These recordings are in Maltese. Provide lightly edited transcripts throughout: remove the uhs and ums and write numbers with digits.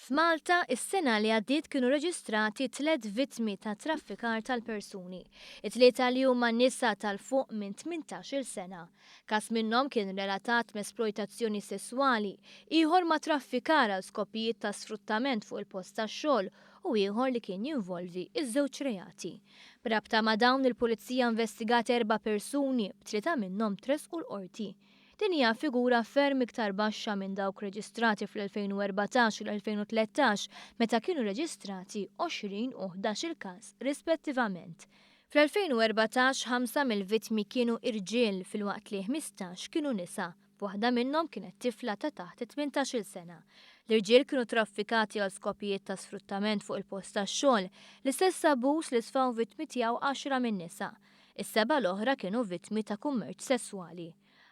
F'Malta, is-sena li għaddiet kienu reġistrati 3 vittmi ta' traffikar tal-persuni. It-tlieta li huma nisa tal-fuq minn 18-il sena. Każ minnhom kien relatat m'esploitazzjoni sesswali, ieħor ma' traffikar għal skopijiet ta' sfruttament fuq il-post tax-xogħol u ieħor li kien jinvolvi iż-żewġ reati. B'rabta ma' dawn il-Pulizija investigat 4 persuni, b'3 minnhom tresqu l-qorti. Din hija figura ferm iktar baxxa minn dawk reġistrati fl-2014 u l-2013 meta kienu reġistrati 20 u 11 każ rispettivament. Fl-2014 5 mill-vittmi kienu irġiel filwaqt li 15 kienu nisa, waħda minnhom kienet tifla ta' taħt 18-il sena. L-irġiel kienu traffikati għal skopijiet ta' sfruttament fuq il-post tax-xogħol, l-istess abbuż li sfaw vittmi tiegħu 10 min-nisa. Is-7 l-oħra kienu vittmi ta' kummerċ sesswali.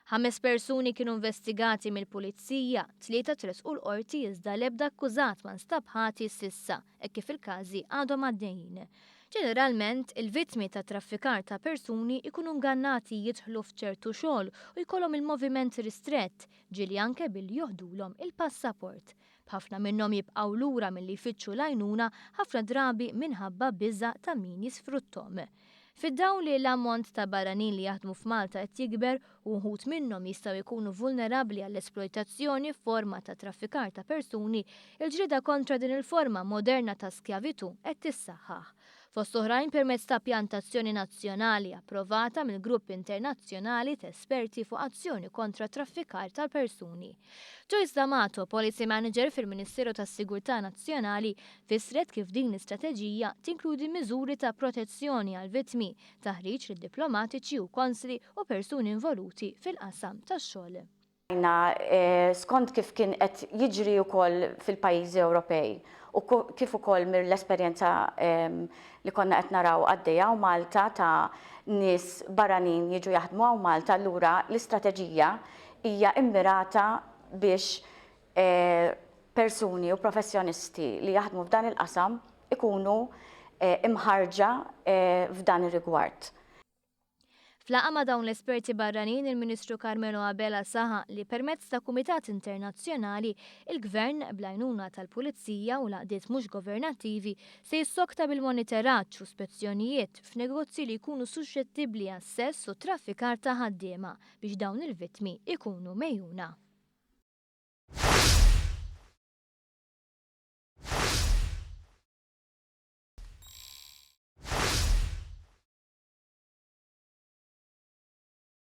5 persuni kienu investigati mill-Pulizija, 3 tresqu l-qorti iżda l-ebda akkużat ma nstab ħati s'issa, hekk kif il-każi għadhom għaddejjin. Ġeneralment, il-vittmi ta' traffikar ta' persuni ikunu ngannati jidħlu f'ċertu xogħol u jkollhom il-moviment ristrett, ġieli anke billi joħdulhom il-passaport. B'ħafna minnhom jibqgħu lura milli jfittxu l-għajnuna ħafna drabi minħabba biża' ta' min jisfruttom. Fid-dawn li l-ammont ta' barranin li jaħdmu f'Malta qed jikber u wħud minnhom jistgħu jkunu vulnerabbli għall-esploitazzjoni f'forma ta' traffikar ta' persuni, il-ġrieda kontra din il-forma moderna ta' skjavitu qed tissaħħaħ. Fost oħrajn permezz ta' pjantazzjoni nazzjonali approvata mill-Grupp Internazzjonali ta' Esperti fuq Azzjoni kontra Traffikar tal-Persuni. Joyce D'Amato, Policy Manager fil-Ministeru tas-Sigurtà Nazzjonali, fissret kif din l-istrateġija tinkludi miżuri ta' protezzjoni għal vittmi, taħriġ lid-diplomatiċi u konsli u persuni involuti fil-qasam tax-xogħol. Skont kif kien qed jiġri wkoll fil-pajjiżi Ewropej u kif ukoll mill-esperjenza li konna qed naraw għaddejja u Malta ta' nies barranin jiġu jaħdmu hawn Malta, allura l-istrateġija hija immirata biex persuni u professjonisti li jaħdmu f'dan il-qasam ikunu imħarġa f'dan ir-rigward. Flaqa ma' dawn l-esperti barranin, il-Ministru Carmelo Abela saħaq li permezz ta' Kumitat Internazzjonali il-Gvern bl-għajnuna tal-Pulizija u laqdiet mhux governattivi se jissokta bil-monitoraġġ u spezzjonijiet f'negozji li jkunu suscettibbli għas-sess u traffikar ta' ħaddiema biex dawn il-vittmi ikunu mejjuna.